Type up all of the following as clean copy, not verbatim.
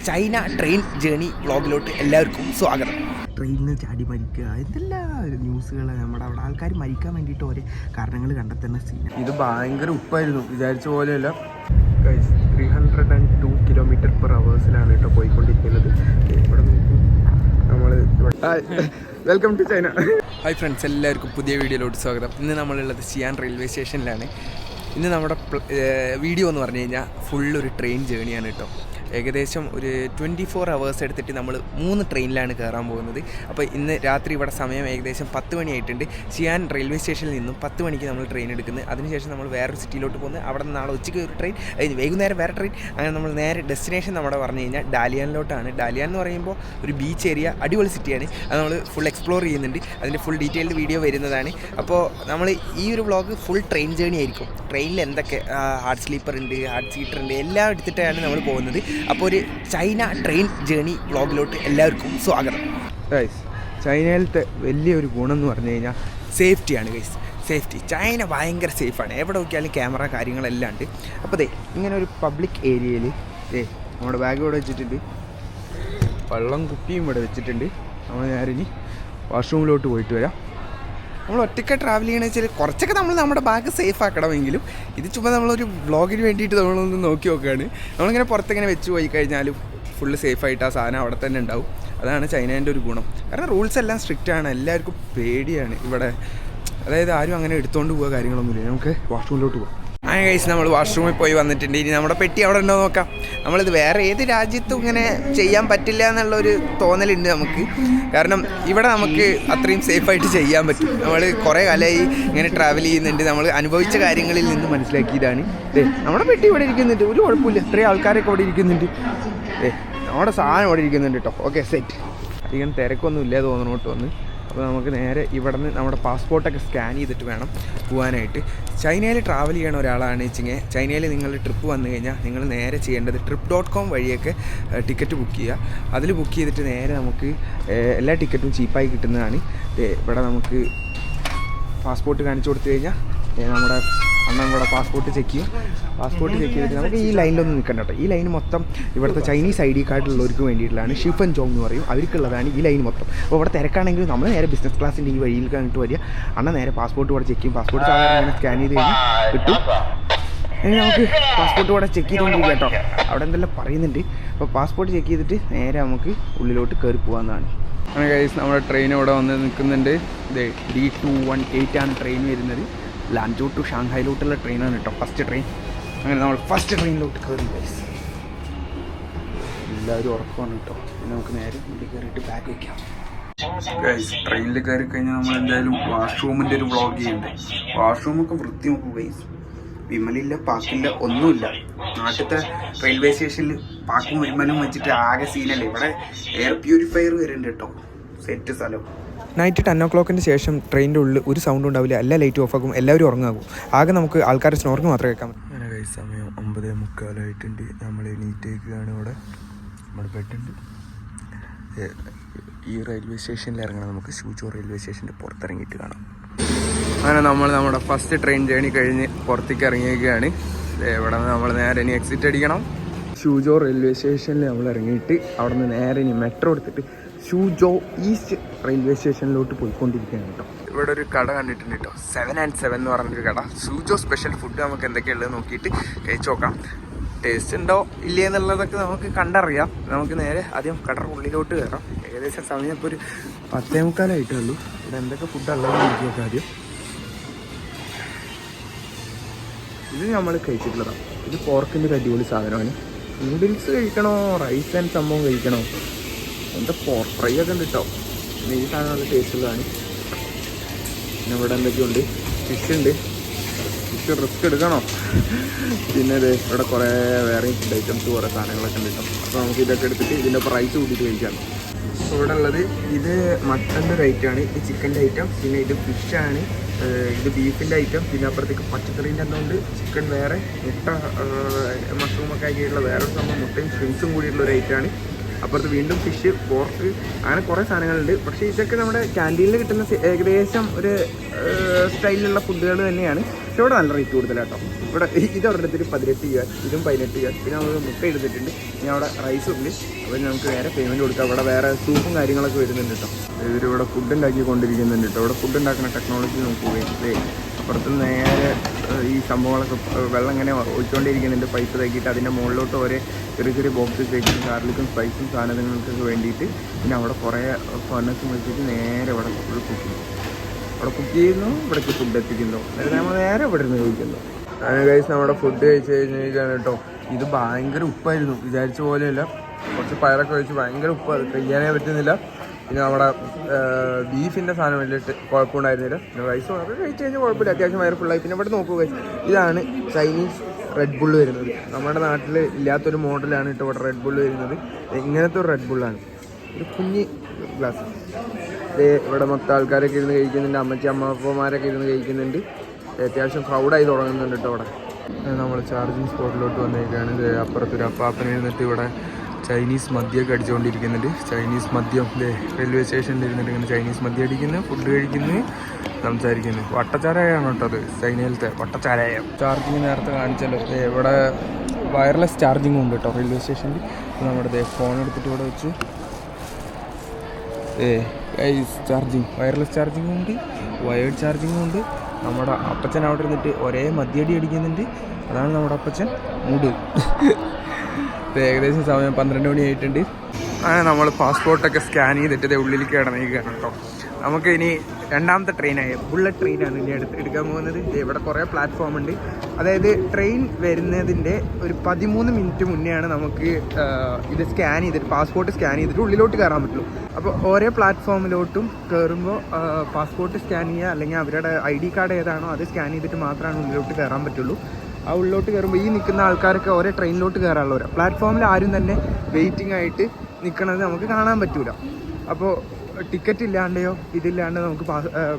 China train journey വ്ളോഗിലോട്ട് എല്ലാവർക്കും സ്വാഗതം. ട്രെയിനിൽ ചാടി മരിക്കുക എന്തെല്ലാം ന്യൂസുകൾ നമ്മുടെ അവിടെ ആൾക്കാർ മരിക്കാൻ വേണ്ടിയിട്ട് ഓരോ കാരണങ്ങൾ കണ്ടെത്തുന്ന സീൻ. ഇത് ഭയങ്കര ഉപ്പായിരുന്നു, വിചാരിച്ച പോലെയല്ല. 302 km/h കേട്ടോ പോയിക്കൊണ്ടിരിക്കുന്നത്. ഇവിടെ നോക്കൂ, നമ്മൾ welcome to China. Hi friends, എല്ലാവർക്കും പുതിയ വീഡിയോയിലോട്ട് സ്വാഗതം. ഇന്ന് നമ്മളുള്ളത് സിയാൻ റെയിൽവേ സ്റ്റേഷനിലാണ്. ഇന്ന് നമ്മുടെ വീഡിയോ എന്ന് പറഞ്ഞു കഴിഞ്ഞാൽ ഫുള്ളൊരു ട്രെയിൻ ജേണിയാണ് കേട്ടോ. ഏകദേശം ഒരു 24 hours എടുത്തിട്ട് നമ്മൾ 3 ട്രെയിനിലാണ് കയറാൻ പോകുന്നത്. അപ്പോൾ ഇന്ന് രാത്രി ഇവിടെ സമയം ഏകദേശം 10 മണിയായിട്ടുണ്ട്. സിയാൻ റെയിൽവേ സ്റ്റേഷനിൽ നിന്നും 10 മണിക്ക് നമ്മൾ ട്രെയിൻ എടുക്കുന്നത്. അതിനുശേഷം നമ്മൾ വേറൊരു സിറ്റിയിലോട്ട് പോകുന്നത്. അവിടെ നിന്ന് നാളെ ഉച്ചയ്ക്ക് ഒരു ട്രെയിൻ, വൈകുന്നേരം വേറെ ട്രെയിൻ. അങ്ങനെ നമ്മൾ നേരെ ഡെസ്റ്റിനേഷൻ നമ്മുടെ പറഞ്ഞു കഴിഞ്ഞാൽ ഡാലിയാനിലോട്ടാണ്. ഡാലിയാൻ എന്ന് പറയുമ്പോൾ ഒരു ബീച്ച് ഏരിയ, അടിപൊളി സിറ്റിയാണ്. അത് നമ്മൾ ഫുൾ എക്സ്പ്ലോർ ചെയ്യുന്നുണ്ട്. അതിൻ്റെ ഫുൾ ഡീറ്റെയിൽഡ് വീഡിയോ വരുന്നതാണ്. അപ്പോൾ നമ്മൾ ഈ ഒരു വ്ളോഗ് ഫുൾ ട്രെയിൻ ജേണി ആയിരിക്കും. ട്രെയിനിൽ എന്തൊക്കെ ഹാർഡ് സ്ലീപ്പർ ഉണ്ട്, ഹാർഡ് സീറ്റർ ഉണ്ട്, എല്ലാം എടുത്തിട്ടാണ് നമ്മൾ പോകുന്നത്. അപ്പോൾ ഒരു ചൈന ട്രെയിൻ ജേണി വ്ളോഗിലോട്ട് എല്ലാവർക്കും സ്വാഗതം. ചൈനയിലത്തെ വലിയൊരു ഗുണം എന്ന് പറഞ്ഞു കഴിഞ്ഞാൽ സേഫ്റ്റിയാണ് ഗൈസ്. സേഫ്റ്റി ചൈന ഭയങ്കര സേഫാണ്. എവിടെ നോക്കിയാലും ക്യാമറ കാര്യങ്ങളെല്ലാം ഉണ്ട്. അപ്പോൾ ഇങ്ങനെ ഒരു പബ്ലിക് ഏരിയയിൽ നമ്മുടെ ബാഗ് ഇവിടെ വെച്ചിട്ടുണ്ട്, വെള്ളം കുപ്പിയും ഇവിടെ വെച്ചിട്ടുണ്ട്. നമ്മൾ നേരെ ഇനി വാഷ്റൂമിലോട്ട് പോയിട്ട് വരാം. നമ്മൾ ഒറ്റയ്ക്ക് ട്രാവൽ ചെയ്യണമെന്ന് വെച്ചാൽ കുറച്ചൊക്കെ നമ്മൾ നമ്മുടെ ബാഗ് സേഫ് ആക്കണമെങ്കിലും ഇത് ചുമ്മാ നമ്മളൊരു വ്ളോഗിന് വേണ്ടിയിട്ട് നമ്മളൊന്ന് നോക്കി നോക്കുകയാണ്. നമ്മളിങ്ങനെ പുറത്തിങ്ങനെ വെച്ച് പോയി കഴിഞ്ഞാലും ഫുള്ള് സേഫായിട്ട് ആ സാധനം അവിടെ തന്നെ ഉണ്ടാവും. അതാണ് ചൈനേൻ്റെ ഒരു ഗുണം. കാരണം റൂൾസ് എല്ലാം സ്ട്രിക്റ്റ് ആണ്. എല്ലാവർക്കും പേടിയാണ് ഇവിടെ. അതായത് ആരും അങ്ങനെ എടുത്തുകൊണ്ട് പോകുക കാര്യങ്ങളൊന്നുമില്ല. നമുക്ക് വാഷ്റൂമിലോട്ട് പോകാം. അങ്ങനെ കഴിച്ച് നമ്മൾ വാഷ്റൂമിൽ പോയി വന്നിട്ടുണ്ട്. ഇനി നമ്മുടെ പെട്ടി അവിടെ ഉണ്ടോ നോക്കാം. നമ്മളിത് വേറെ ഏത് രാജ്യത്തും ഇങ്ങനെ ചെയ്യാൻ പറ്റില്ല എന്നുള്ളൊരു തോന്നലുണ്ട് നമുക്ക്. കാരണം ഇവിടെ നമുക്ക് അത്രയും സേഫായിട്ട് ചെയ്യാൻ പറ്റും. നമ്മൾ കുറേ കാലമായി ഇങ്ങനെ ട്രാവൽ ചെയ്യുന്നുണ്ട്. നമ്മൾ അനുഭവിച്ച കാര്യങ്ങളിൽ നിന്ന് മനസ്സിലാക്കിയതാണ്. നമ്മുടെ പെട്ടി ഇവിടെ ഇരിക്കുന്നുണ്ട്, ഒരു കുഴപ്പമില്ല. ഇത്രയും ആൾക്കാരൊക്കെ ഇവിടെ ഇരിക്കുന്നുണ്ട്. നമ്മുടെ സാധനം ഇവിടെ ഇരിക്കുന്നുണ്ട് കേട്ടോ. Okay, set. അധികം തിരക്കൊന്നും ഇല്ല തോന്നണം കേട്ടോ ഒന്ന്. അപ്പോൾ നമുക്ക് നേരെ ഇവിടെ നിന്ന് നമ്മുടെ പാസ്പോർട്ടൊക്കെ സ്കാൻ ചെയ്തിട്ട് വേണം പോകാനായിട്ട്. ചൈനയിൽ ട്രാവൽ ചെയ്യണ ഒരാളാണ് വെച്ചെങ്കിൽ ചൈനയിൽ നിങ്ങൾ ട്രിപ്പ് വന്നു കഴിഞ്ഞാൽ നിങ്ങൾ നേരെ ചെയ്യേണ്ടത് trip.com വഴിയൊക്കെ ടിക്കറ്റ് ബുക്ക് ചെയ്യുക. അതിൽ ബുക്ക് ചെയ്തിട്ട് നേരെ നമുക്ക് എല്ലാ ടിക്കറ്റും ചീപ്പായി കിട്ടുന്നതാണ്. ഇവിടെ നമുക്ക് പാസ്പോർട്ട് കാണിച്ചു കൊടുത്തു കഴിഞ്ഞാൽ നമ്മുടെ അണ്ണൻ കൂടെ പാസ്പോർട്ട് ചെക്ക് ചെയ്യും. പാസ്പോർട്ട് ചെക്ക് ചെയ്തിട്ട് നമുക്ക് ഈ ലൈനിലൊന്നും നിൽക്കണ്ട കേട്ടോ. ഈ ലൈൻ മൊത്തം ഇവിടുത്തെ ചൈനീസ് ID കാർഡുള്ളവർക്ക് വേണ്ടിയിട്ടുള്ളതാണ്. ഷിഫൻ ജോങ് എന്ന് പറയും, അവർക്കുള്ളതാണ് ഈ ലൈൻ മൊത്തം. അപ്പോൾ ഇവിടെ തിരക്കാണെങ്കിലും നമ്മൾ നേരെ ബിസിനസ് ക്ലാസ്സിൻ്റെ ഈ വഴിയിൽ കണ്ടിട്ട് വരിക. അണ്ണൻ നേരെ പാസ്പോർട്ട് കൂടെ ചെക്ക് ചെയ്യും. പാസ്പോർട്ട് സാധാരണ അങ്ങനെ സ്കാൻ ചെയ്ത് കഴിഞ്ഞാൽ കിട്ടും. ഇനി നമുക്ക് പാസ്പോർട്ട് കൂടെ ചെക്ക് ചെയ്തുകൊണ്ടിരിക്കുക കേട്ടോ. അവിടെ എന്തെല്ലാം പറയുന്നുണ്ട്. അപ്പോൾ പാസ്പോർട്ട് ചെക്ക് ചെയ്തിട്ട് നേരെ നമുക്ക് ഉള്ളിലോട്ട് കയറി പോകാമെന്നാണ്. അങ്ങനെ ഗൈസ്, നമ്മുടെ ട്രെയിൻ ഇവിടെ വന്ന് നിൽക്കുന്നുണ്ട്. D218 ആണ് ട്രെയിൻ വരുന്നത്. ലാൻജോ ടു ഷാങ്ഹായിലോട്ടുള്ള ട്രെയിനാണ് കേട്ടോ, ഫസ്റ്റ് ട്രെയിൻ. അങ്ങനെ നമ്മൾ ഫസ്റ്റ് ട്രെയിനിലോട്ട് കയറി ഗൈസ്. എല്ലാവരും ഉറക്കമാണ് കേട്ടോ. പിന്നെ നമുക്ക് നേരെ ഉള്ളിൽ കയറിയിട്ട് ബാഗ് വയ്ക്കാം. ഗൈസ്, ട്രെയിനിൽ കയറി കഴിഞ്ഞാൽ നമ്മൾ എന്തായാലും വാഷ്റൂമിൻ്റെ ഒരു വ്ളോഗ് ചെയ്യുന്നുണ്ട്. വാഷ്റൂമൊക്കെ വൃത്തി നോക്കും ഗൈസ്. വിമലില്ല, പാക്കില്ല, ഒന്നുമില്ല. നാട്ടിലത്തെ റെയിൽവേ സ്റ്റേഷനിൽ പാക്കും വിമലും വെച്ചിട്ട് ആകെ സീനല്ലേ. ഇവിടെ എയർ പ്യൂരിഫയർ വരുന്നുണ്ട് കേട്ടോ. സെറ്റ് സ്ഥലം. നൈറ്റ് 10 o'clock ശേഷം ട്രെയിനിൻ്റെ ഉള്ളിൽ ഒരു സൗണ്ട് ഉണ്ടാവില്ല. എല്ലാ ലൈറ്റും ഓഫാക്കും, എല്ലാവരും ഉറങ്ങാകും. ആകെ നമുക്ക് ആൾക്കാരുടെ സ്നോറിങ് മാത്രമേ കേൾക്കാൻ പറ്റും. അങ്ങനെ കഴിച്ച സമയം 9:45 നമ്മൾ എണീറ്റേക്കാണ്. ഇവിടെ നമ്മുടെ ബെഡുണ്ട്. ഈ റെയിൽവേ സ്റ്റേഷനിൽ ഇറങ്ങണം. നമുക്ക് ഷൂജോ റെയിൽവേ സ്റ്റേഷൻ്റെ പുറത്തിറങ്ങിയിട്ട് കാണാം. അങ്ങനെ നമ്മൾ നമ്മുടെ ഫസ്റ്റ് ട്രെയിൻ ജേണി കഴിഞ്ഞ് പുറത്തേക്ക് ഇറങ്ങിയേക്കുകയാണ്. ഇവിടെ നിന്ന് നമ്മൾ നേരെ ഇനി എക്സിറ്റ് അടിക്കണം. ഷൂജോ റെയിൽവേ സ്റ്റേഷനിൽ നമ്മൾ ഇറങ്ങിയിട്ട് അവിടെ നിന്ന് നേരെ ഇനി മെട്രോ എടുത്തിട്ട് ഷൂജോ ഈസ്റ്റ് റെയിൽവേ സ്റ്റേഷനിലോട്ട് പോയിക്കൊണ്ടിരിക്കുകയാണ് കേട്ടോ. ഇവിടെ ഒരു കട കണ്ടിട്ടുണ്ട് കേട്ടോ, 7 and 7 എന്ന് പറഞ്ഞൊരു കട. ഷൂജോ സ്പെഷ്യൽ ഫുഡ് നമുക്ക് എന്തൊക്കെയുള്ളത് നോക്കിയിട്ട് കഴിച്ച് നോക്കാം. ടേസ്റ്റ് ഉണ്ടോ ഇല്ലേ എന്നുള്ളതൊക്കെ നമുക്ക് കണ്ടറിയാം. നമുക്ക് നേരെ ആദ്യം കടയുടെ ഉള്ളിലോട്ട് കയറാം. ഏകദേശം സമയം ഇപ്പോൾ ഒരു 10:45 ഉള്ളൂ. ഇവിടെ എന്തൊക്കെ ഫുഡുള്ളത് നോക്കി നോക്കാം ആദ്യം. ഇത് നമ്മൾ കഴിച്ചിട്ടുള്ളതാണ്. ഇത് പോർക്കിൻ്റെ ഒരു അടിപൊളി സാധനമാണ്. നൂഡിൽസ് കഴിക്കണോ, റൈസ് ആൻഡ് സംഭവം കഴിക്കണോ, എന്താ പോർക്ക് ഫ്രൈ ഒക്കെ ഉണ്ട് കേട്ടോ. പിന്നെ ഈ സാധനം നല്ല ടേസ്റ്റുള്ളതാണ്. പിന്നെ ഇവിടെ എന്തൊക്കെയുണ്ട്, ഫിഷ് ഉണ്ട്. ഫിഷ് റിസ്ക് എടുക്കണോ. പിന്നെ ഇവിടെ കുറേ വേറെ ഫുഡ് ഐറ്റംസ് കുറേ സാധനങ്ങളൊക്കെ ഉണ്ട് കേട്ടോ. അപ്പോൾ നമുക്ക് ഇതൊക്കെ എടുത്തിട്ട് ഇതിൻ്റെ പ്രൈസ് കൂട്ടിയിട്ട് കഴിക്കാം. ഇവിടെ ഉള്ളത് ഇത് മട്ടൻ്റെ ഒരു ഐറ്റമാണ്, ഇത് ചിക്കൻ്റെ ഐറ്റം, പിന്നെ ഇത് ഫിഷാണ്, ഇത് ബീഫിൻ്റെ ഐറ്റം. പിന്നെ അപ്പുറത്തേക്ക് പച്ചക്കറീൻ്റെ എന്തുകൊണ്ട് ചിക്കൻ വേറെ, മുട്ട മഷ്റൂമൊക്കെ ആക്കിയിട്ടുള്ള വേറൊരു സംഭവം, മുട്ടയും ഷ്രിംസും കൂടിയിട്ടുള്ള ഒരു ഐറ്റമാണ്. അപ്പുറത്ത് വീണ്ടും ഫിഷ്, പോർക്ക്, അങ്ങനെ കുറേ സാധനങ്ങളുണ്ട്. പക്ഷേ ഇതൊക്കെ നമ്മുടെ ക്യാൻറ്റീനിൽ കിട്ടുന്ന ഏകദേശം ഒരു സ്റ്റൈലിലുള്ള ഫുഡുകൾ തന്നെയാണ്. പക്ഷേ ഇവിടെ നല്ല റേറ്റ് കൂടുതലാട്ടോ. ഇവിടെ ഇത് ഒരെണ്ണത്തിന് 18 രൂപ, ഇതും 18 രൂപ. പിന്നെ നമ്മൾ മുട്ട എടുത്തിട്ടുണ്ട്, പിന്നെ അവിടെ റൈസും ഉണ്ട്. അപ്പോൾ നമുക്ക് വേറെ പേയ്മെൻറ്റ് കൊടുക്കാം. ഇവിടെ വേറെ സൂപ്പും കാര്യങ്ങളൊക്കെ വരുന്നുണ്ട് കേട്ടോ. ഇവരിവിടെ ഫുഡ് ഉണ്ടാക്കിക്കൊണ്ടിരിക്കുന്നുണ്ട് കേട്ടോ. ഇവിടെ ഫുഡ് ഉണ്ടാക്കുന്ന ടെക്നോളജി നോക്കുകയും അപ്പുറത്ത് നേരെ ഈ സംഭവങ്ങളൊക്കെ വെള്ളം ഇങ്ങനെ ഒഴിച്ചുകൊണ്ടിരിക്കുന്നുണ്ട്, പൈപ്പ് തേക്കിയിട്ട് അതിൻ്റെ മുകളിലോട്ട് ഓരോ ചെറിയ ചെറിയ ബോക്സസ് വെച്ചിട്ട് ഗാർലിക്കും സ്പൈസും സാധനങ്ങൾക്കൊക്കെ വേണ്ടിയിട്ട്. പിന്നെ അവിടെ കുറേ ഫർണസും വെച്ചിട്ട് നേരെ ഇവിടെ ഫുൾ കുക്ക് ചെയ്യും. അവിടെ കുക്ക് ചെയ്യുന്നു, ഇവിടേക്ക് ഫുഡ് എത്തിക്കുന്നു, എന്നിട്ട് നമ്മൾ നേരെ ഇവിടെ നിന്ന് കഴിക്കുന്നു. അങ്ങനെ കഴിച്ച് നമ്മുടെ ഫുഡ് കഴിച്ച് കഴിഞ്ഞാൽ കേട്ടോ, ഇത് ഭയങ്കര ഉപ്പായിരുന്നു, വിചാരിച്ച പോലെയല്ല. കുറച്ച് പയറൊക്കെ കഴിച്ച് ഭയങ്കര ഉപ്പ്, അത് കഴിക്കാനേ പറ്റുന്നില്ല. പിന്നെ നമ്മുടെ ബീഫിൻ്റെ സാധനം വലിയിട്ട് കുഴപ്പമുണ്ടായിരുന്നില്ല. പിന്നെ റൈസ് ഒക്കെ കഴിച്ച് കഴിഞ്ഞാൽ കുഴപ്പമില്ല, അത്യാവശ്യം വയറ് ഫുള്ളായി. പിന്നെ ഇവിടെ നോക്കുക, ഇതാണ് ചൈനീസ് റെഡ് ബുള്ള് വരുന്നത്. നമ്മുടെ നാട്ടിൽ ഇല്ലാത്തൊരു മോഡലാണ് കേട്ടോ ഇവിടെ റെഡ് ബുള്ള് വരുന്നത്. ഇങ്ങനത്തെ ഒരു റെഡ് ബുള്ളാണ്, ഒരു കുഞ്ഞ് ഗ്ലാസ്. ഇവിടെ മൊത്തം ആൾക്കാരൊക്കെ ഇരുന്ന് കഴിക്കുന്നുണ്ട്, അമ്മപ്പന്മാരൊക്കെ ഇരുന്ന് കഴിക്കുന്നുണ്ട്. അത്യാവശ്യം ക്രൗഡായി തുടങ്ങുന്നുണ്ട് കേട്ടോ ഇവിടെ. നമ്മൾ ചാർജിങ് സ്പോട്ടിലോട്ട് വന്നേക്കാണ്. അപ്പുറത്തൊരു അപ്പാപ്പന ഇരുന്നിട്ട് ഇവിടെ ചൈനീസ് മദ്യമൊക്കെ അടിച്ചുകൊണ്ടിരിക്കുന്നുണ്ട്. ചൈനീസ് മദ്യം റെയിൽവേ സ്റ്റേഷനിൽ ഇരുന്നിട്ട് ഇങ്ങനെ ചൈനീസ് മദ്യം അടിക്കുന്നു, ഫുഡ് കഴിക്കുന്നു, സംസാരിക്കുന്നു. വട്ടച്ചാരായാണ് കേട്ടോ അത്, ചൈനയിലത്തെ വട്ടച്ചാരായ. ചാർജിങ് നേരത്തെ കാണിച്ചല്ലോ, ഇവിടെ വയർലെസ് ചാർജിങ്ങും ഉണ്ട് കേട്ടോ റെയിൽവേ സ്റ്റേഷനിൽ. നമ്മുടെ ഫോൺ എടുത്തിട്ട് ഇവിടെ വെച്ച് ചാർജിങ്, വയർലെസ് ചാർജിങ്ങും ഉണ്ട്, വയേർഡ് ചാർജിങ്ങും ഉണ്ട്. നമ്മുടെ അപ്പച്ചൻ അവിടെ ഇരുന്നിട്ട് ഒരേ മദ്യടി അടിക്കുന്നുണ്ട്. അതാണ് നമ്മുടെ അപ്പച്ചൻ മൂഡ്. ഏകദേശം സമയം 12 മണി ആയിട്ടുണ്ട്. അങ്ങനെ നമ്മൾ പാസ്പോർട്ടൊക്കെ സ്കാൻ ചെയ്തിട്ട് ഉള്ളിലേക്ക് കിടന്നിരിക്കുകയാണ് കേട്ടോ. നമുക്ക് ഇനി രണ്ടാമത്തെ ട്രെയിനായ ബുള്ളറ്റ് ട്രെയിനാണ് ഇനി എടുക്കാൻ പോകുന്നത്. ഇവിടെ കുറേ പ്ലാറ്റ്ഫോം ഉണ്ട്. അതായത് ട്രെയിൻ വരുന്നതിൻ്റെ ഒരു 13 മിനിറ്റ് മുന്നെയാണ് നമുക്ക് ഇത് സ്കാൻ ചെയ്തിട്ട്, പാസ്പോർട്ട് സ്കാൻ ചെയ്തിട്ട് ഉള്ളിലോട്ട് കയറാൻ പറ്റുള്ളൂ. അപ്പോൾ ഓരോ പ്ലാറ്റ്ഫോമിലോട്ടും കയറുമ്പോൾ പാസ്പോർട്ട് സ്കാൻ ചെയ്യുക, അല്ലെങ്കിൽ അവരുടെ ID കാർഡ് ഏതാണോ അത് സ്കാൻ ചെയ്തിട്ട് മാത്രമാണ് ഉള്ളിലോട്ട് കയറാൻ പറ്റുള്ളൂ. ആ ഉള്ളിലോട്ട് കയറുമ്പോൾ ഈ നിൽക്കുന്ന ആൾക്കാരൊക്കെ ഓരോ ട്രെയിനിലോട്ട് കയറാനുള്ളവരാണ്. പ്ലാറ്റ്ഫോമിൽ ആരും തന്നെ വെയിറ്റിംഗ് ആയിട്ട് നിൽക്കണത് നമുക്ക് കാണാൻ പറ്റില്ല. അപ്പോൾ ടിക്കറ്റ് ഇല്ലാണ്ടെയോ ഇതില്ലാണ്ട് നമുക്ക്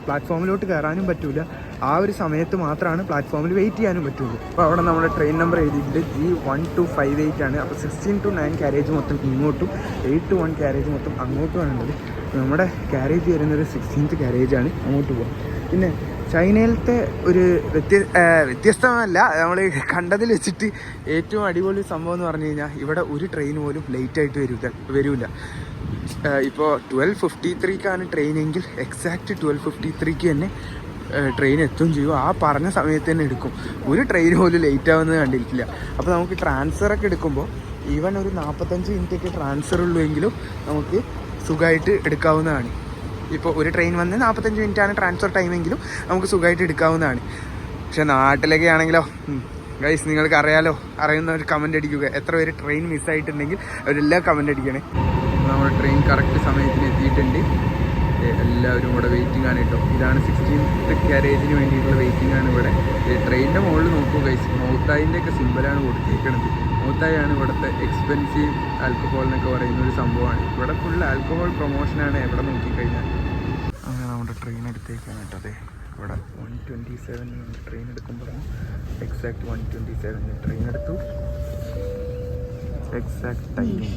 പ്ലാറ്റ്ഫോമിലോട്ട് കയറാനും പറ്റില്ല. ആ ഒരു സമയത്ത് മാത്രമാണ് പ്ലാറ്റ്ഫോമിൽ വെയിറ്റ് ചെയ്യാനും പറ്റുള്ളൂ. അപ്പോൾ അവിടെ നമ്മുടെ ട്രെയിൻ നമ്പർ എഴുതിയിട്ടുണ്ട് G1258 ആണ്. അപ്പോൾ 16 to 9 ക്യാരേജ് മൊത്തം ഇങ്ങോട്ടും 8 to 1 ക്യാരേജ് മൊത്തം അങ്ങോട്ടുമാണ് ഉള്ളത്. നമ്മുടെ ക്യാരേജ് വരുന്നത് 16th ക്യാരേജാണ്, അങ്ങോട്ട് പോകാം. പിന്നെ ചൈനയിലത്തെ ഒരു വ്യത്യസ്തമല്ല, നമ്മൾ കണ്ടതിൽ വെച്ചിട്ട് ഏറ്റവും അടിപൊളി സംഭവം എന്ന് പറഞ്ഞു കഴിഞ്ഞാൽ ഇവിടെ ഒരു ട്രെയിൻ പോലും ലേറ്റായിട്ട് വരില്ല. ഇപ്പോൾ 12:53ക്കാണ് ട്രെയിനെങ്കിൽ എക്സാക്റ്റ് 12:53 തന്നെ ട്രെയിൻ എത്തുകയും ചെയ്യും. ആ പറഞ്ഞ സമയത്ത് തന്നെ എടുക്കും. ഒരു ട്രെയിൻ പോലും ലേറ്റ് ആവുന്നത് കണ്ടിട്ടില്ല. അപ്പോൾ നമുക്ക് ട്രാൻസ്ഫറൊക്കെ എടുക്കുമ്പോൾ ഈവൻ ഒരു 45 മിനിറ്റൊക്കെ ട്രാൻസ്ഫർ ഉള്ളൂ എങ്കിലും നമുക്ക് സുഖമായിട്ട് എടുക്കാവുന്നതാണ്. ഇപ്പോൾ ഒരു ട്രെയിൻ വന്ന് 45 മിനിറ്റാണ് ട്രാൻസ്ഫർ ടൈമെങ്കിലും നമുക്ക് സുഖമായിട്ട് എടുക്കാവുന്നതാണ്. പക്ഷെ നാട്ടിലൊക്കെ ആണെങ്കിലോ ഗൈസ്, നിങ്ങൾക്ക് അറിയാലോ, അറിയുന്നവർ കമൻ്റ് അടിക്കുക. എത്ര പേര് ട്രെയിൻ മിസ്സായിട്ടുണ്ടെങ്കിൽ അവരെല്ലാം കമൻ്റ് അടിക്കണേ. നമ്മുടെ ട്രെയിൻ കറക്റ്റ് സമയത്തിന് എത്തിയിട്ടുണ്ട്. എല്ലാവരും ഇവിടെ വെയിറ്റിംഗ് ആണ് കേട്ടോ. ഇതാണ് 16th ക്യാരേജിന് വേണ്ടിയിട്ടുള്ള വെയിറ്റിംഗ് ആണ് ഇവിടെ. ട്രെയിനിൻ്റെ മുകളിൽ നോക്കൂ ഗൈസ്, മൗത്തായിൻ്റെ ഒക്കെ സിമ്പലാണ് കൊടുത്തിരിക്കുന്നത്. മൗത്തായാണ് ഇവിടുത്തെ എക്സ്പെൻസീവ് ആൽക്കഹോൾ എന്നൊക്കെ പറയുന്ന ഒരു സംഭവമാണ്. ഇവിടെ ഫുൾ ആൽക്കഹോൾ പ്രൊമോഷനാണ് എവിടെ നോക്കിക്കഴിഞ്ഞാൽ. അങ്ങനെ നമ്മുടെ ട്രെയിൻ എടുത്തേക്കാണ് കേട്ടോ. അതെ, ഇവിടെ 127 ട്രെയിൻ എടുക്കുമ്പോൾ എക്സാക്ട് 127 ട്രെയിൻ എടുത്തു. Exact timing.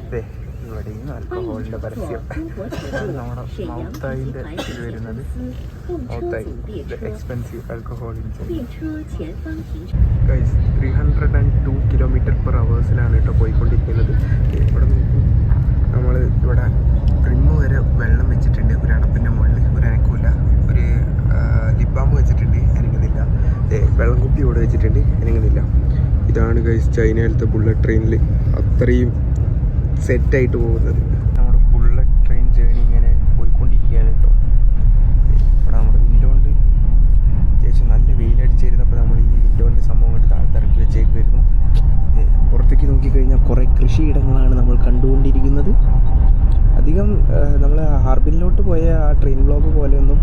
അതെ, ഇവിടെയും ആൽക്കഹോളിൻ്റെ പരസ്യം. നമ്മുടെ മൗത്തായിൻ്റെ ഇത് വരുന്നത്. Moutai expensive alcohol in guys. 302 km/h കേട്ടോ പോയിക്കൊണ്ടിരിക്കുന്നത്. ഇവിടെ നോക്കൂ, നമ്മൾ ഇവിടെ റിമ്മ് വരെ വെള്ളം വെച്ചിട്ടുണ്ട്. ഒരു അടപ്പിൻ്റെ മുകളിൽ ഒരു അനക്കില്ല. ഒരു ലിബാമ്പ് വെച്ചിട്ടുണ്ട്, അനങ്ങുന്നില്ല. വെള്ളം കുപ്പി ഇവിടെ വെച്ചിട്ടുണ്ട്, അനങ്ങുന്നില്ല. ഇതാണ് ഗൈസ് ചൈനയിലത്തെ ബുള്ളറ്റ് ട്രെയിനിൽ അത്രയും സെറ്റായിട്ട് പോകുന്നത്. നമ്മുടെ ബുള്ളറ്റ് ട്രെയിൻ ജേണി ഇങ്ങനെ പോയിക്കൊണ്ടിരിക്കുകയാണ് കേട്ടോ. ഇവിടെ നമ്മുടെ വിൻഡോ ഉണ്ട്. അത്യാവശ്യം നല്ല വെയിലടിച്ചിരുന്നപ്പോൾ നമ്മൾ ഈ വിൻഡോൻ്റെ സംഭവം എടുത്ത് താഴ്ത്തിറക്കി വെച്ചേക്കുമായിരുന്നു. പുറത്തേക്ക് നോക്കിക്കഴിഞ്ഞാൽ കുറേ കൃഷിയിടങ്ങളാണ് നമ്മൾ കണ്ടുകൊണ്ടിരിക്കുന്നത്. അധികം നമ്മൾ ഹാർബിനിലോട്ട് പോയ ആ ട്രെയിൻ ബ്ലോക്ക് പോലെയൊന്നും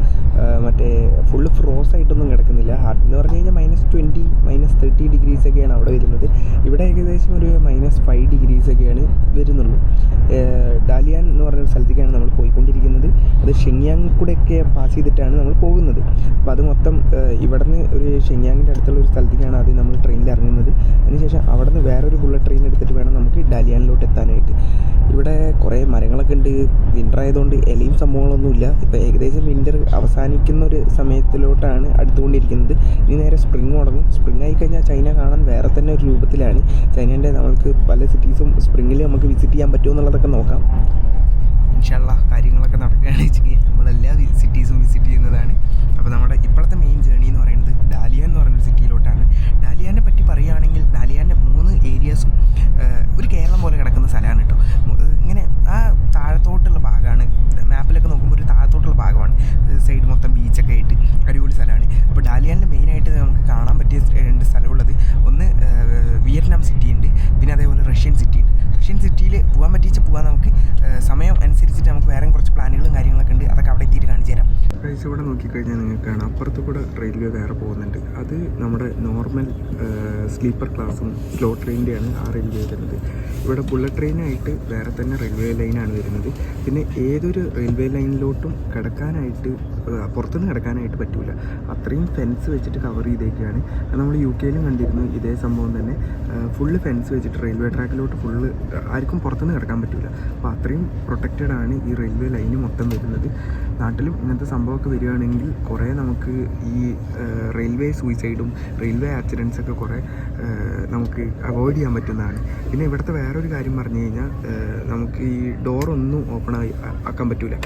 മറ്റേ ഫുള്ള് ഫ്രോസ് ആയിട്ടൊന്നും കിടക്കുന്നില്ല. ഹാർബിൻ എന്ന് പറഞ്ഞു കഴിഞ്ഞാൽ -20 -30 ഡിഗ്രീസൊക്കെയാണ് അവിടെ വരുന്നത്. ഇവിടെ ഏകദേശം ഒരു -5 ഡിഗ്രീസൊക്കെയാണ് വരുന്നുള്ളൂ. ഡാലിയാൻ എന്ന് പറഞ്ഞൊരു സ്ഥലത്തേക്കാണ് നമ്മൾ പോയിക്കൊണ്ടിരിക്കുന്നത്. അത് ഷെങ്യാങ് കൂടെയൊക്കെ പാസ് ചെയ്തിട്ടാണ് നമ്മൾ പോകുന്നത്. അപ്പോൾ അത് മൊത്തം ഇവിടെ നിന്ന് ഒരു ഷെങ്യാങ്ങിൻ്റെ അടുത്തുള്ള ഒരു സ്ഥലത്തേക്കാണ് ആദ്യം നമ്മൾ ട്രെയിനിൽ ഇറങ്ങുന്നത്. അതിനുശേഷം അവിടെ നിന്ന് വേറൊരു ബുള്ളറ്റ് ട്രെയിൻ എടുത്തിട്ട് വേണം നമുക്ക് ഡാലിയാനിലോട്ട് എത്താനായിട്ട്. ഇവിടെ കുറേ മരങ്ങളൊക്കെ ഉണ്ട്. വിൻ്റർ ആയതുകൊണ്ട് ഇലയും സംഭവങ്ങളൊന്നുമില്ല. ഇപ്പോൾ ഏകദേശം വിൻ്റർ അവസാനിക്കുന്ന ഒരു സമയത്തിലോട്ടാണ് അടുത്തുകൊണ്ടിരിക്കുന്നത്. ഇനി നേരെ സ്പ്രിങ് തുടങ്ങും. സ്പ്രിങ് ആയിക്കഴിഞ്ഞാൽ ചൈന കാണാൻ വേറെ തന്നെ ഒരു രൂപത്തിലാണ്. ചൈനേൻ്റെ നമ്മൾക്ക് പല സിറ്റീസും സ്പ്രിങ്ങിൽ നമുക്ക് വിസിറ്റ് ചെയ്യാൻ പറ്റുമോ എന്നുള്ളതൊക്കെ നോക്കാം. ഇൻഷാല്ലാ കാര്യങ്ങളൊക്കെ നടക്കുകയാണെന്ന് വെച്ചെങ്കിൽ നമ്മളെല്ലാ സിറ്റീസും വിസിറ്റ് ചെയ്യുന്നതാണ്. അപ്പോൾ നമ്മുടെ ഇപ്പോഴത്തെ മെയിൻ ജേണി എന്ന് പറയുന്നത് ഡാലിയ എന്ന് പറയുന്നൊരു സിറ്റിയിലോട്ടാണ്. ഡാലിയാനെ പറ്റി പറയുകയാണെങ്കിൽ ഡാലിയാൻ്റെ 3 ഏരിയാസും ഒരു കേരളം പോലെ കിടക്കുന്ന സ്ഥലമാണ് കേട്ടോ. ഇങ്ങനെ ആ താഴത്തോട്ടുള്ള ഭാഗമാണ്, മാപ്പിലൊക്കെ നോക്കുമ്പോൾ ഒരു താഴത്തോട്ടുള്ള ഭാഗമാണ്. സൈഡ് മൊത്തം ബീച്ചൊക്കെ ആയിട്ട് അടിപൊളി സ്ഥലമാണ്. അപ്പോൾ ഡാലിയാനിൽ മെയിനായിട്ട് നമുക്ക് കാണാൻ പറ്റിയ 2 സ്ഥലമുള്ളത്, ഒന്ന് വിയറ്റ്നാം സിറ്റി ഉണ്ട്, പിന്നെ അതേപോലെ റഷ്യൻ സിറ്റി ഉണ്ട്. റഷ്യൻ സിറ്റിയിൽ പോകാൻ പറ്റിച്ച് പോകാൻ നമുക്ക് സമയം അനുസരിച്ചിട്ട് നമുക്ക് വേറെ കുറച്ച് പ്ലാനുകളും കാര്യങ്ങളൊക്കെ ഉണ്ട്. അതൊക്കെ അവിടെ എത്തിയിട്ട് കാണിച്ചു തരാം. കഴിച്ച് ഇവിടെ നോക്കിക്കഴിഞ്ഞാൽ നിങ്ങൾക്ക് കാണാം അപ്പുറത്ത് കൂടെ റെയിൽവേ വേറെ പോകുന്നുണ്ട്. അത് നമ്മുടെ നോർമൽ സ്ലീപ്പർ ക്ലാസ്സും സ്ലോ ട്രെയിനിൻ്റെയാണ് ആ റെയിൽവേ വരുന്നത്. ഇവിടെ ബുള്ളറ്റ് ട്രെയിനായിട്ട് വേറെ തന്നെ റെയിൽവേ ലൈനാണ് വരുന്നത്. പിന്നെ ഏതൊരു റെയിൽവേ ലൈനിലോട്ടും കിടക്കാനായിട്ട് പുറത്തുനിന്ന് കിടക്കാനായിട്ട് പറ്റില്ല. അത്രയും ഫെൻസ് വെച്ചിട്ട് കവർ ചെയ്തേക്കുകയാണ്. നമ്മൾ UK-യിലും കണ്ടിരുന്നു ഇതേ സംഭവം തന്നെ. ഫുള്ള് ഫെൻസ് വെച്ചിട്ട് റെയിൽവേ ട്രാക്കിലോട്ട് ഫുള്ള് ആർക്കും പുറത്തുനിന്ന് കിടക്കാൻ പറ്റില്ല. അപ്പോൾ അത്രയും പ്രൊട്ടക്റ്റഡ് ആണ് ഈ റെയിൽവേ ലൈന് മൊത്തം വരുന്നത്. നാട്ടിലും ഇങ്ങനത്തെ സംഭവമൊക്കെ വരികയാണെങ്കിൽ കുറേ നമുക്ക് ഈ റെയിൽവേ സൂയിസൈഡും റെയിൽവേ ആക്സിഡൻസൊക്കെ കുറേ നമുക്ക് അവോയ്ഡ് ചെയ്യാൻ പറ്റുന്നതാണ്. പിന്നെ ഇവിടുത്തെ വേറൊരു കാര്യം പറഞ്ഞു കഴിഞ്ഞാൽ നമുക്ക് ഈ ഡോറൊന്നും ഓപ്പൺ ആക്കാൻ പറ്റില്ല.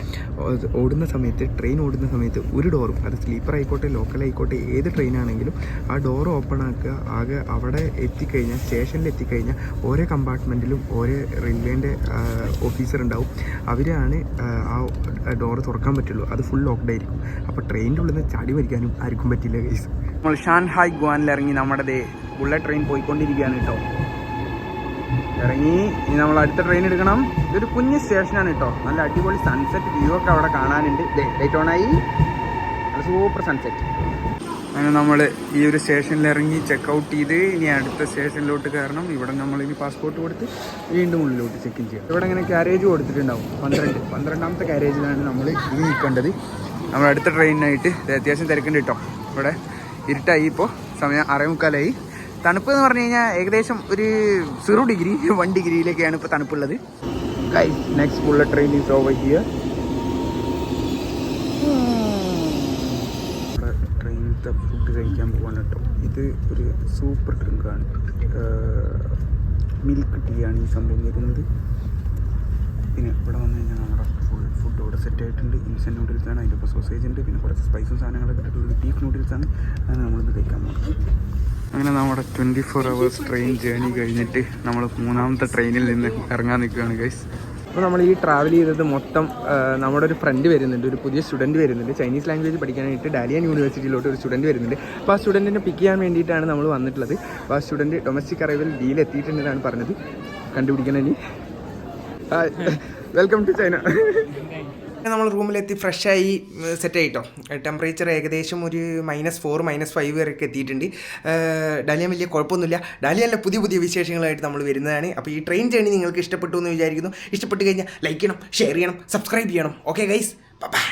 ഓടുന്ന സമയത്ത്, ട്രെയിൻ ഓടുന്ന സമയത്ത് ഒരു ഡോറും, അത് സ്ലീപ്പർ ആയിക്കോട്ടെ ലോക്കൽ ആയിക്കോട്ടെ ഏത് ട്രെയിനാണെങ്കിലും ആ ഡോർ ഓപ്പൺ ആക്കുക. ആകെ അവിടെ എത്തിക്കഴിഞ്ഞാൽ, സ്റ്റേഷനിൽ എത്തിക്കഴിഞ്ഞാൽ ഓരോ കമ്പാർട്ട്മെൻറ്റിലും ഓരോ റെയിൽവേൻ്റെ ഓഫീസർ ഉണ്ടാവും. അവരാണ് ആ ഡോറ് തുറക്കാൻ പറ്റുള്ളൂ. അത് ഫുൾ ലോക്ക്ഡ് ആയിരിക്കും. അപ്പോൾ ട്രെയിനിൻ്റെ ഉള്ളിൽ നിന്ന് ചാടി മരിക്കാനും ആർക്കും പറ്റില്ല ഗൈസ്. നമ്മൾ ഷാൻഹായ് ഗുവാനിൽ ഇറങ്ങി നമ്മുടെ ബുള്ളറ്റ് ട്രെയിൻ പോയിക്കൊണ്ടിരിക്കുകയാണ് കേട്ടോ. ഇറങ്ങി ഇനി നമ്മൾ അടുത്ത ട്രെയിൻ എടുക്കണം. ഇതൊരു കുഞ്ഞ് സ്റ്റേഷനാണ് കേട്ടോ. നല്ല അടിപൊളി സൺസെറ്റ് വ്യൂ ഒക്കെ അവിടെ കാണാനുണ്ട്. ലൈറ്റ് ഓണായി, സൂപ്പർ സൺസെറ്റ്. അങ്ങനെ നമ്മൾ ഈ ഒരു സ്റ്റേഷനിൽ ഇറങ്ങി ചെക്കൗട്ട് ചെയ്ത് ഇനി അടുത്ത സ്റ്റേഷനിലോട്ട് കയറണം. ഇവിടെ നമ്മളിനി പാസ്പോർട്ട് കൊടുത്ത് വീണ്ടും ഉള്ളിലോട്ട് ചെക്ക് ഇൻ ചെയ്യാം. ഇവിടെ ഇങ്ങനെ ക്യാരേജ് കൊടുത്തിട്ടുണ്ടാവും. 12ാമത്തെ ക്യാരേജിലാണ് നമ്മൾ ഇനി നിൽക്കേണ്ടത്. നമ്മൾ അടുത്ത ട്രെയിനിനായിട്ട് അത്യാവശ്യം തിരക്കുണ്ട് കേട്ടോ. ഇവിടെ ഇരുട്ടായി, ഇപ്പോൾ സമയം 6:45. തണുപ്പ് എന്ന് പറഞ്ഞു കഴിഞ്ഞാൽ ഏകദേശം ഒരു 0 ഡിഗ്രി 1 ഡിഗ്രിയിലേക്കാണ് ഇപ്പോൾ തണുപ്പുള്ളത്. Next bullet train is over here. Food കഴിക്കാൻ പോകാൻ കേട്ടോ. ഇത് ഒരു സൂപ്പർ ഡ്രിങ്കാണ്. മിൽക്ക് ടീ ആണ് ഈ സംഭവം വരുന്നത്. പിന്നെ ഇവിടെ വന്നു കഴിഞ്ഞാൽ നമ്മുടെ ഫുഡ് ഇവിടെ സെറ്റ് ആയിട്ടുണ്ട്. ഇൻസ്റ്റൻറ്റ് നൂഡിൽസാണ്, അതിൻ്റെ ഇപ്പോൾ സോസേജ് ഉണ്ട്, പിന്നെ കുറച്ച് സ്പൈസും സാധനങ്ങളൊക്കെ ഇട്ടിട്ടുള്ള ബീഫ് നൂഡിൽസാണ്. അതാണ് നമ്മളിന്ന് കഴിക്കാൻ പോകുന്നത്. അങ്ങനെ നമ്മുടെ 24 hours ട്രെയിൻ ജേണി കഴിഞ്ഞിട്ട് നമ്മൾ 3ാമത്തെ ട്രെയിനിൽ നിന്ന് ഇറങ്ങാൻ നിൽക്കുകയാണ് ഗൈസ്. അപ്പോൾ നമ്മൾ ഈ ട്രാവൽ ചെയ്തത് മൊത്തം നമ്മുടെ ഒരു ഫ്രണ്ട് വരുന്നുണ്ട്, ഒരു പുതിയ സ്റ്റുഡൻറ്റ് വരുന്നുണ്ട്. ചൈനീസ് ലാംഗ്വേജ് പഠിക്കാനായിട്ട് ഡാലിയൻ യൂണിവേഴ്സിറ്റിയിലോട്ട് ഒരു സ്റ്റുഡൻറ്റ് വരുന്നുണ്ട്. അപ്പോൾ ആ സ്റ്റുഡൻറ്റിനെ പിക്ക് ചെയ്യാൻ വേണ്ടിയിട്ടാണ് നമ്മൾ വന്നിട്ടുള്ളത്. അപ്പോൾ ആ സ്റ്റുഡൻറ്റ് ഡൊമസ്റ്റിക് അറൈവൽ ഡിയിൽ എത്തിയിട്ടുണ്ടെന്നാണ് പറഞ്ഞത്. കണ്ടുപിടിക്കണം ഇനി. Welcome to China. നമ്മൾ റൂമിലെത്തി ഫ്രഷായി സെറ്റായിട്ടോ. ടെമ്പറേച്ചർ ഏകദേശം ഒരു -4 -5 വരെയൊക്കെ എത്തിയിട്ടുണ്ട്. ഡാലിയൻ വലിയ കുഴപ്പമൊന്നുമില്ല. ഡാലിയനിലെ പുതിയ വിശേഷങ്ങളായിട്ട് നമ്മൾ വരുന്നതാണ്. അപ്പോൾ ഈ ട്രെയിൻ ജേണി നിങ്ങൾക്ക് ഇഷ്ടപ്പെട്ടു എന്ന് വിചാരിക്കുന്നു. ഇഷ്ടപ്പെട്ട് കഴിഞ്ഞാൽ ലൈക്ക് ചെയ്യണം, ഷെയർ ചെയ്യണം, സബ്സ്ക്രൈബ് ചെയ്യണം. Okay guys, by.